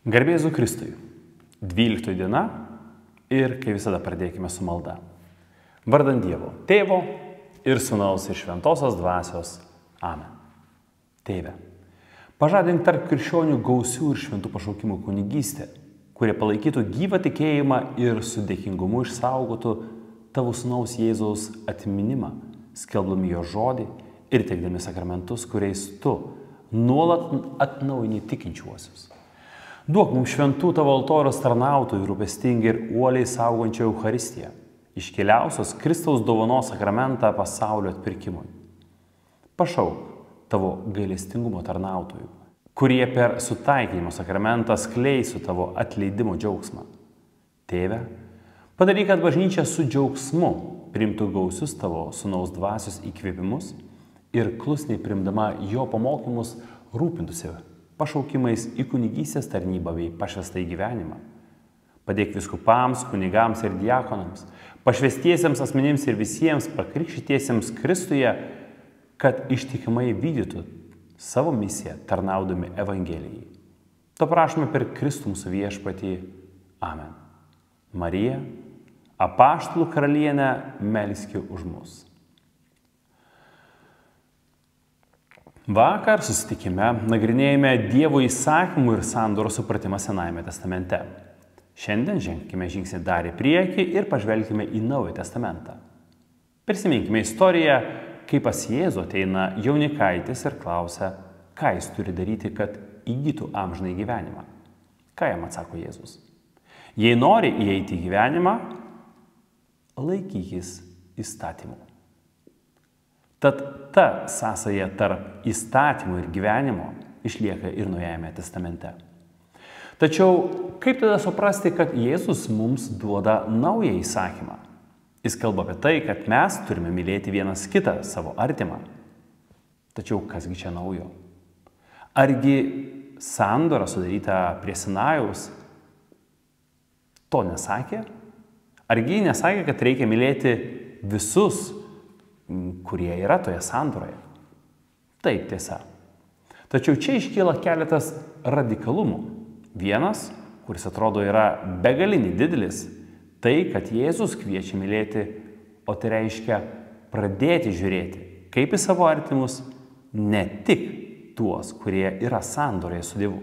Garbė Jėzui Kristui. 12 diena ir, kaip visada, pradėkime su malda. Vardant Dievo, Tėvo ir Sūnaus ir Šventosios Dvasios. Amen. Tėve, pažadink tarp krikščionių gausių ir šventų pašaukimų kunigystę, kurie palaikytų gyvą tikėjimą ir su dėkingumu išsaugotų tavo Sūnaus Jėzaus atminimą, skelbdami jo žodį ir teikdami sakramentus, kuriais tu nuolat atnaujini tikinčiuosius. Duok mums šventų tavo altoriaus tarnautojų rūpestingai ir uoliai saugančią Eucharistiją, iškiliausios Kristaus dovanos sakramentą pasaulio atpirkimui. Pašauk tavo gailestingumo tarnautojų, kurie per sutaikinimo sakramentą skleisų tavo atleidimo džiaugsmą. Tėve, padaryk, kad bažnyčia su džiaugsmu priimtų gausius tavo Sūnaus Dvasios įkvėpimus ir klusniai priimdama jo pamokymus rūpintųsi pašaukimais į kunigystės tarnybą bei pašvestą į gyvenimą. Padėk vyskupams, kunigams ir diakonams, pašvestiesiems asmenims ir visiems pakrikštytiesiems Kristuje, kad ištikimai vykdytų savo misiją tarnaudami Evangelijai. To prašome per Kristų mūsų viešpatį. Amen. Marija, apaštalų karalienė, melski už mus. Vakar susitikime nagrinėjame Dievo įsakymų ir sandoros supratimą Senajame testamente. Šiandien ženkime žingsnį dar į priekį ir pažvelkime į Naująjį testamentą. Prisiminkime istoriją, kai pas Jėzų ateina jaunikaitis ir klausia, ką jis turi daryti, kad įgytų amžinąjį gyvenimą. Ką jam atsako Jėzus? Jei nori įeiti į gyvenimą, laikykis įstatymų. Tad ta sąsaja tarp įstatymų ir gyvenimo išlieka ir Naujajame testamente. Tačiau kaip tada suprasti, kad Jėzus mums duoda naują įsakymą? Jis kalba apie tai, kad mes turime mylėti vienas kitą, savo artimą. Tačiau kasgi čia naujo? Argi sandora sudaryta prie Sinajaus to nesakė? Argi nesakė, kad reikia mylėti visus, kurie yra toje sandoroje? Taip, tiesa. Tačiau čia iškyla keletas radikalumų. Vienas, kuris atrodo yra begaliniai didelis, tai, kad Jėzus kviečia mylėti, o tai reiškia pradėti žiūrėti, kaip į savo artimus, ne tik tuos, kurie yra sandoroje su Dievu,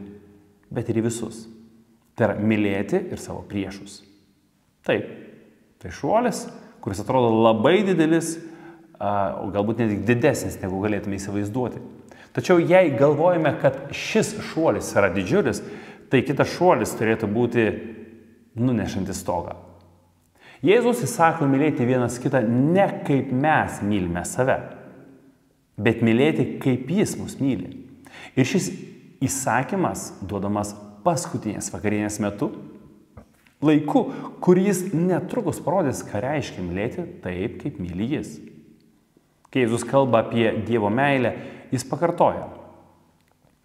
bet ir į visus. Tai yra mylėti ir savo priešus. Taip, tai šuolis, kuris atrodo labai didelis, o galbūt net didesnis, negu galėtume įsivaizduoti. Tačiau jei galvojame, kad šis šuolis yra didžiulis, tai kitas šuolis turėtų būti nunešantis stogą. Jėzus įsako mylėti vienas kitą ne kaip mes mylime save, bet mylėti kaip jis mus myli. Ir šis įsakymas duodamas paskutinės vakarienės metu, laiku, kur jis netrukus parodys, ką reiškia mylėti taip, kaip myli jis. Kai Jėzus kalba apie Dievo meilę, jis pakartoja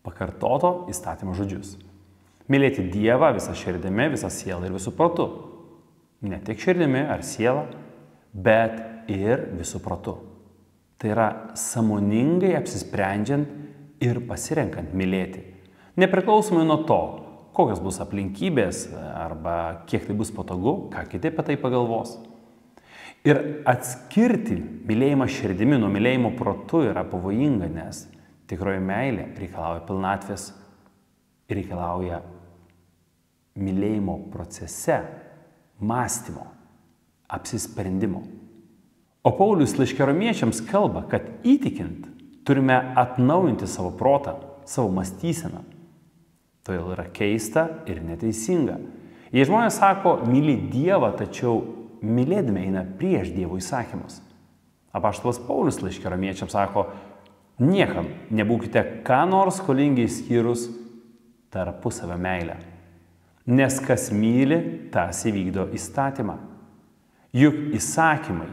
pakartoto įstatymo žodžius. Mylėti Dievą visą širdimi, visą sielą ir visų protu. Ne tik širdimi ar sielą, bet ir visų protu. Tai yra sąmoningai apsisprendžiant ir pasirenkant mylėti. Nepriklausomai nuo to, kokios bus aplinkybės arba kiek tai bus patogu, ką kiti apie tai pagalvos. Ir atskirti mylėjimą širdimi nuo mylėjimo protu yra pavojinga, nes tikroji meilė reikalauja pilnatvės ir reikalauja mylėjimo procese mąstymo, apsisprendimo. O Paulius laiške Romiečiams kalba, kad įtikint turime atnaujinti savo protą, savo mąstyseną. Todėl yra keista ir neteisinga. Jei žmonės sako, myli Dievą, tačiau mylėdami eina prieš Dievo įsakymus. Apaštalas Paulius laiške Romiečiams sako, niekam nebūkite ką nors skolingi išskyrus tarpusavio meilę. Nes kas myli, tas įvykdo įstatymą. Juk įsakymai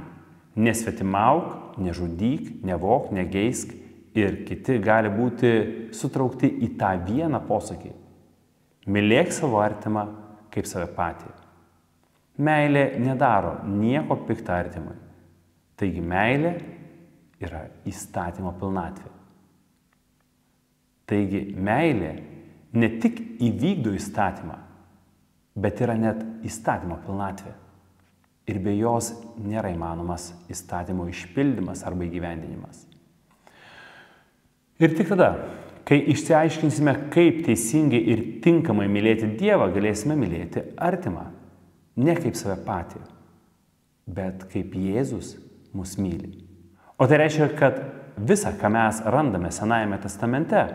nesvetimauk, nežudyk, nevok, negeisk ir kiti gali būti sutraukti į tą vieną posakį. Mylėk savo artimą kaip save patį. Meilė nedaro nieko pikta artimui. Taigi meilė yra įstatymo pilnatvė. Taigi meilė ne tik įvykdo įstatymą, bet yra net įstatymo pilnatvė. Ir be jos nėra įmanomas įstatymo išpildymas arba įgyvendinimas. Ir tik tada, kai išsiaiškinsime, kaip teisingai ir tinkamai mylėti Dievą, galėsime mylėti artimą. Ne kaip save patį, bet kaip Jėzus mus myli. O tai reiškia, kad visa, ką mes randame Senajame testamente,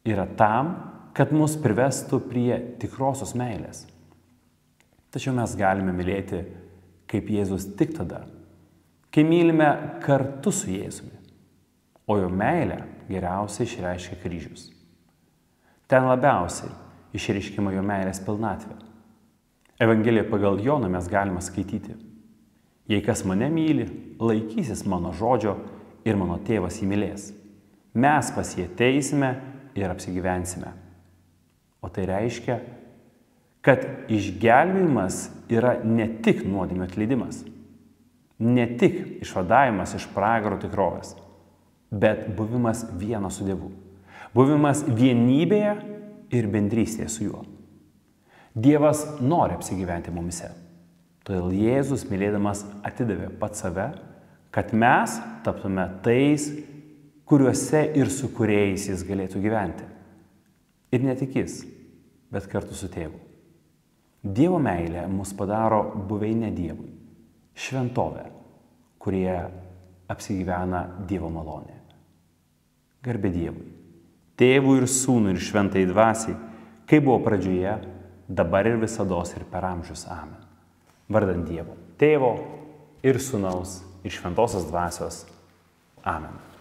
yra tam, kad mus privestų prie tikrosios meilės. Tačiau mes galime mylėti kaip Jėzus tik tada, kai mylime kartu su Jėzumi, o jo meilę geriausiai išreiškia kryžius. Ten labiausiai išreiškima jo meilės pilnatvė. Evangeliją pagal Joną mes galime skaityti. Jei kas mane myli, laikysis mano žodžio ir mano tėvas jį mylės. Mes pas jį ateisime ir apsigyvensime. O tai reiškia, kad išgelbėjimas yra ne tik nuodėmių atleidimas, ne tik išvadavimas iš pragaro tikrovės, bet buvimas vieno su Dievu, buvimas vienybėje ir bendrystėje su juo. Dievas nori apsigyventi mumise, todėl Jėzus mylėdamas atidavė pats save, kad mes taptume tais, kuriuose ir su kuriais jis galėtų gyventi. Ir ne tik jis, bet kartu su tėvu. Dievo meilė mus padaro buveinę Dievui, šventovę, kurie apsigyvena Dievo malonė. Garbė Dievui, Tėvui ir Sūnui ir Šventai Dvasiai, kaip buvo pradžioje, dabar ir visados ir per amžius. Amen. Vardant Dievo, Tėvo ir Sūnaus ir Šventosios Dvasios. Amen.